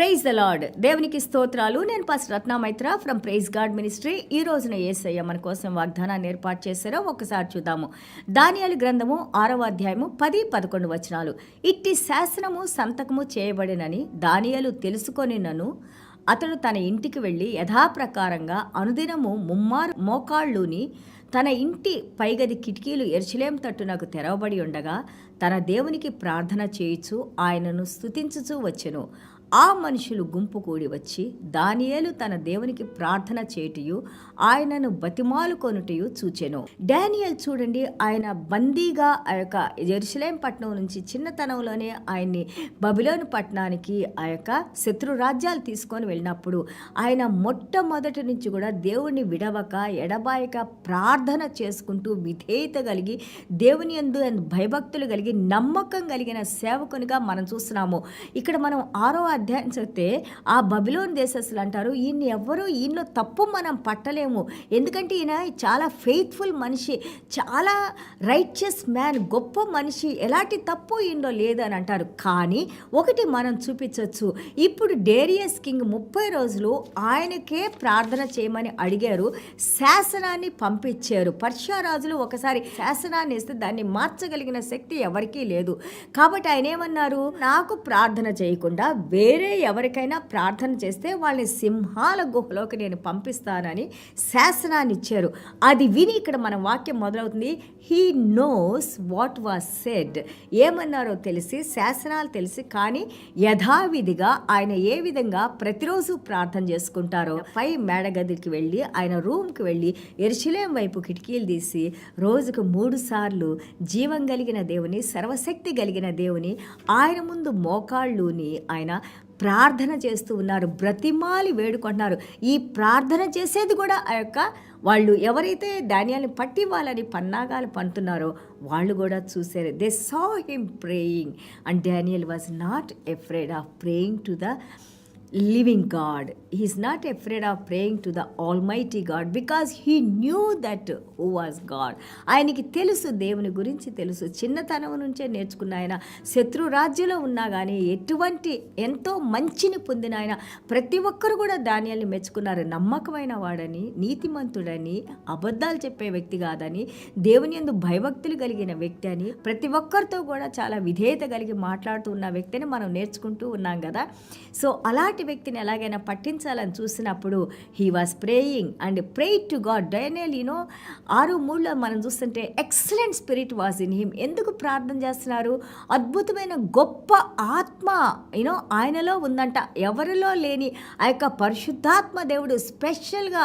Praise the lord. దేవునికి స్తోత్రాలు. నేను pastor Ratna Maitra from Praise God Ministry. ఈ రోజున యేసయ్య మన కోసం వాగ్దానాన్ని ఏర్పాటు చేశారో ఒకసారి చూద్దాము. దానియేలు గ్రంథము 6వ అధ్యాయము 10-11 వచనాలు. ఇట్టి శాసనము సంతకము చేయబడినని దానియేలు తెలుసుకొనినను అతడు తన ఇంటికి వెళ్ళి యథాప్రకారంగా అనుదినము ముమ్మారు మోకాళ్ళుని తన ఇంటి పైగది కిటికీలు యెరూషలేము తట్టునకు తెరవబడి ఉండగా తన దేవునికి ప్రార్థన చేయుచు ఆయనను స్తుతించుచూ వచ్చెను. ఆ మనుషులు గుంపు కూడి వచ్చి దానియేలు తన దేవునికి ప్రార్థన చేయుటయు ఆయనను బతిమాలు కొనుటయు చూచెను. డానియేల్ చూడండి, ఆయన బందీగా ఆ యొక్క యెరూషలేము పట్టణం నుంచి చిన్నతనంలోనే ఆయన్ని బబిలోను పట్టణానికి ఆ యొక్క శత్రు రాజ్యాలు తీసుకొని వెళ్ళినప్పుడు ఆయన మొట్టమొదటి నుంచి కూడా దేవుణ్ణి విడవక ఎడబాయక ప్రార్థన చేసుకుంటూ విధేయత కలిగి దేవుని యందు భయభక్తులు కలిగి నమ్మకం కలిగిన సేవకునిగా మనం చూస్తున్నాము. ఇక్కడ మనం 6వ అధ్యాయం చదివితే ఆ బబిలోన్ దేశస్తులు అంటారు, ఈయనలో తప్పు మనం పట్టలేము, ఎందుకంటే ఈయన చాలా ఫెయిత్ఫుల్ మనిషి, చాలా రైచియస్ మ్యాన్, గొప్ప మనిషి, ఎలాంటి తప్పు ఈయనలో లేదు అని అంటారు. కానీ ఒకటి మనం చూపించవచ్చు. ఇప్పుడు డేరియస్ కింగ్ 30 రోజులు ఆయనకే ప్రార్థన చేయమని అడిగారు, శాసనాన్ని పంపించారు. పర్షియా రాజులు ఒకసారి శాసనాన్ని ఇస్తే దాన్ని మార్చగలిగిన శక్తి ఎవరికీ లేదు. కాబట్టి ఆయన ఏమన్నారు, నాకు ప్రార్థన చేయకుండా వేరే ఎవరికైనా ప్రార్థన చేస్తే వాళ్ళని సింహాల గుహలోకి నేను పంపిస్తానని శాసనాన్ని ఇచ్చారు. అది విని ఇక్కడ మన వాక్యం మొదలవుతుంది. He knows what was said. ఏమన్నారో తెలిసి, శాసనాలు తెలిసి, కానీ యథావిధిగా ఆయన ఏ విధంగా ప్రతిరోజు ప్రార్థన చేసుకుంటారో పై మేడగదికి వెళ్ళి ఆయన రూమ్కి వెళ్ళి యెరూషలేము వైపు కిటికీలు తీసి రోజుకు 3 సార్లు జీవం కలిగిన దేవుని, సర్వశక్తి కలిగిన దేవుని ఆయన ముందు మోకాళ్ళుని ఆయన ప్రార్థన చేస్తూ ఉన్నారు, బ్రతిమాలి వేడుకుంటున్నారు. ఈ ప్రార్థన చేసేది కూడా ఆ యొక్క వాళ్ళు ఎవరైతే దానియాల్ని పట్టివ్వాలని పన్నాగాలు పంటున్నారో వాళ్ళు కూడా చూశారు. They saw him praying and Daniel was not afraid of praying to the living God. He is not afraid of praying to the Almighty God because he knew that who was God. ఆయనకి తెలుసు, దేవుని గురించి తెలుసు. చిన్నతనం నుంచే నేర్చుకున్న ఆయన శత్రు రాజ్యంలో ఉన్నా కానీ ఎటువంటి ఎంతో మంచిని పొందిన ఆయన ప్రతి ఒక్కరు కూడా దానియాల్ని మెచ్చుకున్నారు. నమ్మకమైన వాడని, నీతిమంతుడని, అబద్ధాలు చెప్పే వ్యక్తి కాదని, దేవుని యందు భయభక్తులు కలిగిన వ్యక్తి అని, ప్రతి ఒక్కరితో కూడా చాలా విధేయత కలిగి మాట్లాడుతూ ఉన్న వ్యక్తిని మనం నేర్చుకుంటూ ఉన్నాం కదా. సో అలాంటి వ్యక్తిని ఎలాగైనా పట్టించాలని చూసినప్పుడు he was praying and prayed to God. Daniel 6:3 మనం చూస్తుంటే excellent spirit was in him. ఎందుకు ప్రార్థన చేస్తున్నారు? అద్భుతమైన గొప్ప ఆత్మ ఆయనలో ఉందంట, ఎవరిలో లేని ఆ యొక్క పరిశుద్ధాత్మ దేవుడు స్పెషల్గా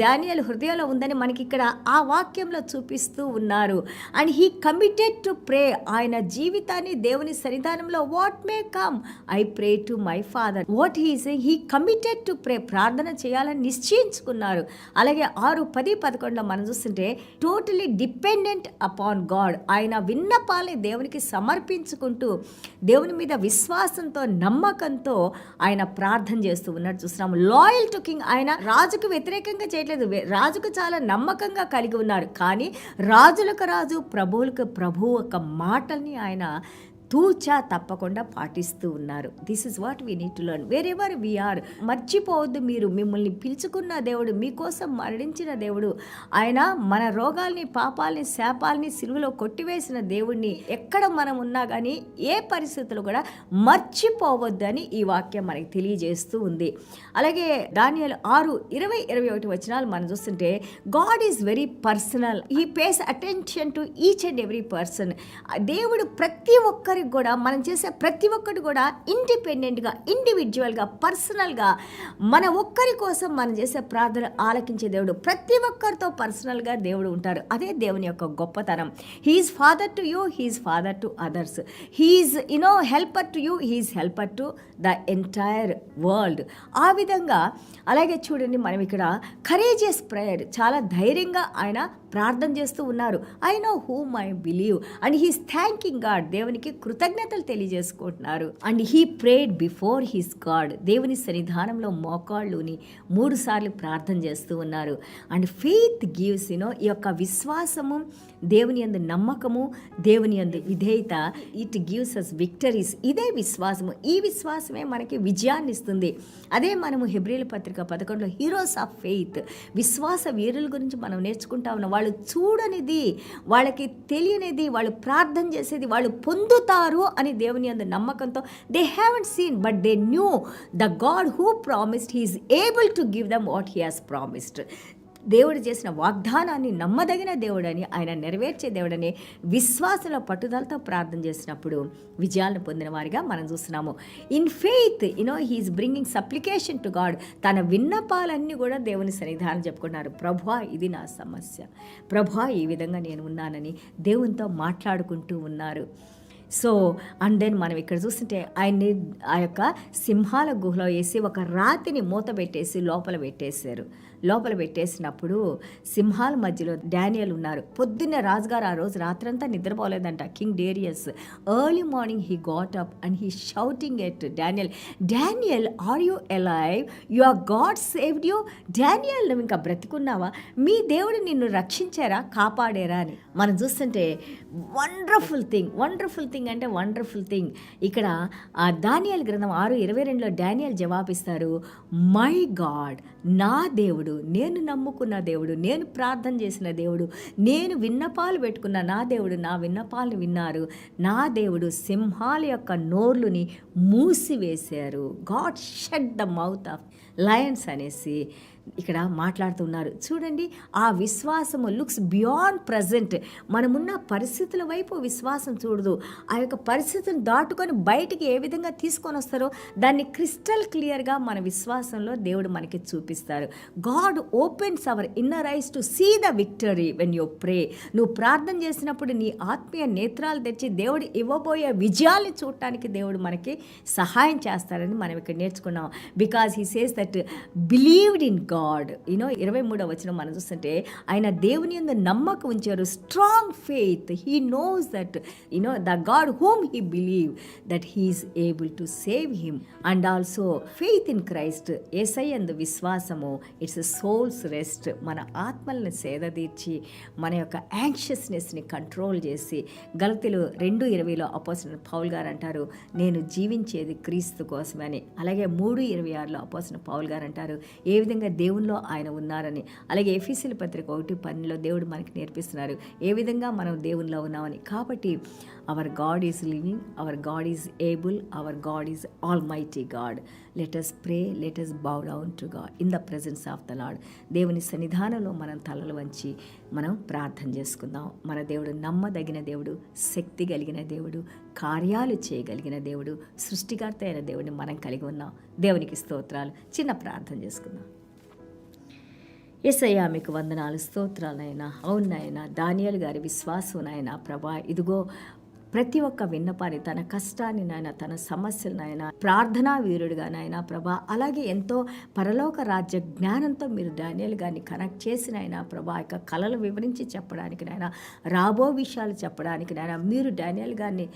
దానియేలు హృదయంలో ఉందని మనకి ఇక్కడ ఆ వాక్యంలో చూపిస్తూ ఉన్నారు. And he committed to pray. ఆయన జీవితాన్ని దేవుని సన్నిధానంలో what may come I pray to my father. What he saying, he committed to pray. ప్రార్థన చేయాలని నిశ్చయించుకున్నారు. అలాగే 6:10-11 మనం చూస్తుంటే టోటలీ డిపెండెంట్ అపాన్ గాడ్. ఆయన విన్నపాలని దేవునికి సమర్పించుకుంటూ దేవుని మీద విశ్వాసంతో, నమ్మకంతో ఆయన ప్రార్థన చేస్తూ ఉన్నట్టు చూస్తున్నాము. Loyal to king. ఆయన రాజుకు వ్యతిరేకంగా చేయట్లేదు, రాజుకు చాలా నమ్మకంగా కలిగి ఉన్నారు. కానీ రాజులకు రాజు, ప్రభువులకు ప్రభు ఒక మాటల్ని ఆయన తూచా తప్పకుండా పాటిస్తూ ఉన్నారు. This is what we need to learn wherever we are. మర్చిపోవద్దు, మీరు మిమ్మల్ని పిలుచుకున్న దేవుడు, మీకోసం మరణించిన దేవుడు, ఆయన మన రోగాల్ని, పాపాలని, శాపాలని సిలువలో కొట్టివేసిన దేవుడిని ఎక్కడ మనం ఉన్నా కానీ ఏ పరిస్థితులు కూడా మర్చిపోవద్దు అని ఈ వాక్యం మనకి తెలియజేస్తూ ఉంది. అలాగే దానియేలు 6:20-21 వచనాలు మనం చూస్తుంటే God is very personal. He face attention to each and every person. దేవుడు ప్రతి ఒక్కరి కూడా, మనం చేసే ప్రతి ఒక్కటి కూడా ఇండిపెండెంట్గా, ఇండివిజువల్గా, పర్సనల్గా మన ఒక్కరి కోసం మనం చేసే ప్రార్థన ఆలకించే దేవుడు. ప్రతి ఒక్కరితో పర్సనల్గా దేవుడు ఉంటారు. అదే దేవుని యొక్క గొప్పతనం. He is father to you, he is father to others, he is helper to you, he is helper to the entire world. ఆ విధంగా అలాగే చూడండి, మనం ఇక్కడ కరేజియస్ ప్రేయర్, చాలా ధైర్యంగా ఆయన ప్రార్థన చేస్తూ ఉన్నారు. I know whom I believe and he's thanking God. దేవునికి కృతజ్ఞతలు తెలియజేసుకుంటున్నారు. And he prayed before his God. దేవుని సన్నిధానంలో మోకాళ్ళుని 3 సార్లు ప్రార్థన చేస్తూ ఉన్నారు. అండ్ ఫెయిత్ గివ్స్ ఈ యొక్క విశ్వాసము, దేవుని యందు నమ్మకము, దేవుని యందు విధేయత, ఇట్ గివ్స్ అస్ విక్టరీస్. ఇదే విశ్వాసము. ఈ విశ్వాసమే మనకి విజయాన్ని ఇస్తుంది. అదే మనము హెబ్రీయుల పత్రిక 11లో హీరోస్ ఆఫ్ ఫెయిత్, విశ్వాస వీరుల గురించి మనం నేర్చుకుంటా ఉన్నాం. వాళ్ళు చూడనిది, వాళ్ళకి తెలియనిది, వాళ్ళు ప్రార్థన చేసేది వాళ్ళు పొందుతారు అని దేవుని యందు నమ్మకంతో, they haven't seen but they knew the God who promised he is able to give them what he has promised. దేవుడు చేసిన వాగ్దానాన్ని నమ్మదగిన దేవుడని, ఆయన నెరవేర్చే దేవుడని విశ్వాసంలో పట్టుదలతో ప్రార్థన చేసినప్పుడు విజయాలను పొందిన వారిగా మనం చూస్తున్నాము. In faith he is bringing supplication to God. తన విన్నపాలన్నీ కూడా దేవుని సన్నిధానం చెప్పుకున్నారు. ప్రభువా, ఇది నా సమస్య, ప్రభువా, ఈ విధంగా నేను ఉన్నానని దేవునితో మాట్లాడుకుంటూ ఉన్నారు. సో అండ్ దెన్ మనం ఇక్కడ చూస్తుంటే ఆయన్ని ఆ యొక్క సింహాల గుహలో వేసి ఒక రాతిని మూత పెట్టేసి లోపల పెట్టేసినప్పుడు సింహాల మధ్యలో డానియల్ ఉన్నారు. పొద్దున్నే రాజుగారు ఆ రోజు రాత్రంతా నిద్రపోలేదంట. King Darius early morning he got up and he shouting at Daniel are you alive, your God saved you. Daniel, నువ్వు ఇంకా బ్రతికున్నావా? మీ దేవుడు నిన్ను రక్షించారా, కాపాడారా అని మనం చూస్తుంటే వండర్ఫుల్ థింగ్ అంటే వండర్ఫుల్ థింగ్. ఇక్కడ ఆ దానియేలు గ్రంథం 6:22లో డానియేల్ జవాబిస్తారు, మై గాడ్, నా దేవుడు, నేను నమ్ముకున్న దేవుడు, నేను ప్రార్థన చేసిన దేవుడు, నేను విన్నపాలు పెట్టుకున్న నా దేవుడు నా విన్నపాలను విన్నారు. నా దేవుడు సింహాల యొక్క నోర్లుని మూసివేశారు. God shut the mouth of Lions అనేసి ఇక్కడ మాట్లాడుతున్నారు. చూడండి, ఆ విశ్వాసము లుక్స్ బియాండ్ ప్రజెంట్. మనమున్న పరిస్థితుల వైపు విశ్వాసం చూడదు. ఆ యొక్క పరిస్థితిని దాటుకొని బయటికి ఏ విధంగా తీసుకొని వస్తారో దాన్ని క్రిస్టల్ క్లియర్గా మన విశ్వాసంలో దేవుడు మనకి చూపిస్తారు. God opens our inner eyes to see the victory when you pray. నువ్వు ప్రార్థన చేసినప్పుడు నీ ఆత్మీయ నేత్రాలు తెచ్చి దేవుడు ఇవ్వబోయే విజయాన్ని చూడటానికి దేవుడు మనకి సహాయం చేస్తారని మనం ఇక్కడ నేర్చుకున్నాం. Because he says that believed in God. 23వ వచనం మనం చూస్తుంటే ఆయన దేవుని యందు నమ్మకం ఉంచారు. Strong faith. He knows that the God whom he believe that he is able to save him. And also faith in Christ. యేసయ్య యందు విశ్వాసము ఇట్స్ సోల్స్ రెస్ట్. మన ఆత్మల్ని సేదతీర్చి మన యొక్క యాంగ్షియస్నెస్ని కంట్రోల్ చేసి, గలతీలు 2:20లో అపోస్తలుడైన పౌలు గారు అంటారు, నేను జీవించేది క్రీస్తు కోసమని. అలాగే 3:26లో అపోస్తలుడైన పౌలు గారు అంటారు, ఏ విధంగా దేవునిలో ఆయన ఉన్నారని. అలాగే ఎఫెసీయుల పత్రిక 1:12లో దేవుడు మనకి నేర్పిస్తున్నారు ఏ విధంగా మనం దేవునిలో ఉన్నామని. కాబట్టి hour God is living, hour God is able, hour God is all mighty God. Let us pray, let us bow down to God in the presence of the Lord. దేవుని సన్నిధానంలో మనం తలలు వంచి మనం ప్రార్థన చేసుకుందాం. మన దేవుడు నమ్మదగిన దేవుడు, శక్తి కలిగిన దేవుడు, కార్యాలు చేయగలిగిన దేవుడు, సృష్టికర్త అయిన దేవుడిని మనం కలిగి ఉన్నాం. దేవునికి స్తోత్రాలు. చిన్న ప్రార్థన చేసుకుందాం. యేసయ్యా, మీకు వందనాలు, స్తోత్రాలైనా. అవునైనా దానియేలు గారి విశ్వాసం నాయన ప్రభా, ఇదిగో ప్రతి ఒక్క విన్నపాన్ని, తన కష్టాన్ని నాయన, తన సమస్యలు నాయన, ప్రార్థనా వీరుడిగా నాయన ప్రభా, అలాగే ఎంతో పరలోక రాజ్య జ్ఞానంతో మీరు డానియేలు గారిని కనెక్ట్ చేసిన ఆయన ప్రభా, యొక్క కళలు వివరించి చెప్పడానికి నాయన, రాబో విషయాలు చెప్పడానికి నాయన, మీరు డానియేలు గారిని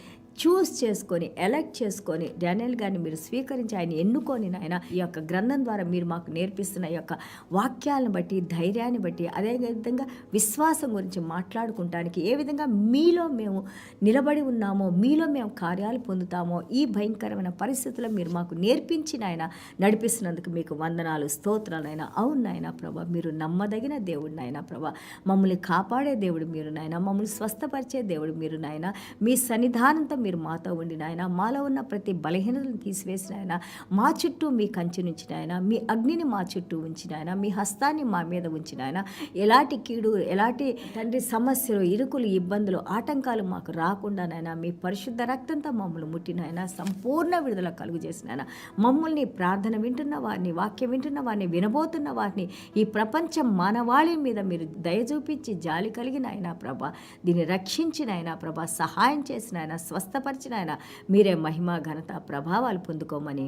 చూస్ చేసుకొని, ఎలెక్ట్ చేసుకొని, డానియేల్ గారిని మీరు స్వీకరించి ఆయన ఎన్నుకొని నాయన, ఈ యొక్క గ్రంథం ద్వారా మీరు మాకు నేర్పిస్తున్న ఈ యొక్క వాక్యాలను బట్టి, ధైర్యాన్ని బట్టి, అదేవిధంగా విశ్వాసం గురించి మాట్లాడుకుంటానికి ఏ విధంగా మీలో మేము నిలబడి ఉన్నామో, మీలో మేము కార్యాలు పొందుతామో, ఈ భయంకరమైన పరిస్థితుల్లో మీరు మాకు నేర్పించి నాయన నడిపిస్తున్నందుకు మీకు వందనాలు, స్తోత్రాలైనా. అవును నాయన ప్రభా, మీరు నమ్మదగిన దేవుడు నాయన ప్రభా, మమ్మల్ని కాపాడే దేవుడు మీరు నాయన, మమ్మల్ని స్వస్థపరిచే దేవుడు మీరు నాయన. మీ సన్నిధానంతో మీరు మాతో ఉండి నాయన, మాలో ఉన్న ప్రతి బలహీనతలను తీసివేసిన ఆయన, మా చుట్టూ మీ కంచె ఉంచిన ఆయన, మీ అగ్నిని మా చుట్టూ ఉంచిన ఆయన, మీ హస్తాన్ని మా మీద ఉంచిన ఆయన, ఎలాంటి కీడు, ఎలాంటి తండ్రి సమస్యలు, ఇరుకులు, ఇబ్బందులు, ఆటంకాలు మాకు రాకుండా నాయన, మీ పరిశుద్ధ రక్తంతో మమ్మల్ని ముట్టిన ఆయన, సంపూర్ణ విడుదల కలుగు చేసిన ఆయన, మమ్మల్ని ప్రార్థన వింటున్న వారిని, వాక్యం వింటున్న వారిని, వినబోతున్న వారిని, ఈ ప్రపంచం మానవాళి మీద మీరు దయ చూపించి జాలి కలిగిన ఆయన ప్రభా, దీన్ని రక్షించిన ఆయన ప్రభా, సహాయం చేసిన ఆయన, స్వస్థపరిచిన ఆయన, మీరే మహిమ, ఘనత, ప్రభావాలు పొందుకోమని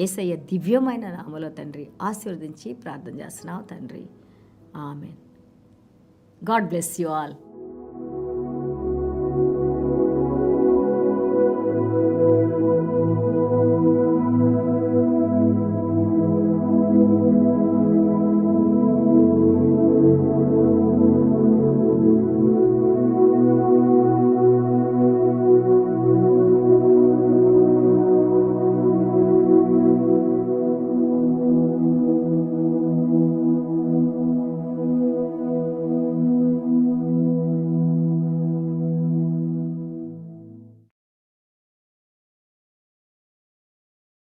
యేసయ్య దివ్యమైన నామములో తండ్రి ఆశీర్వదించి ప్రార్థన చేస్తున్నావు తండ్రి. Amen. God bless you all.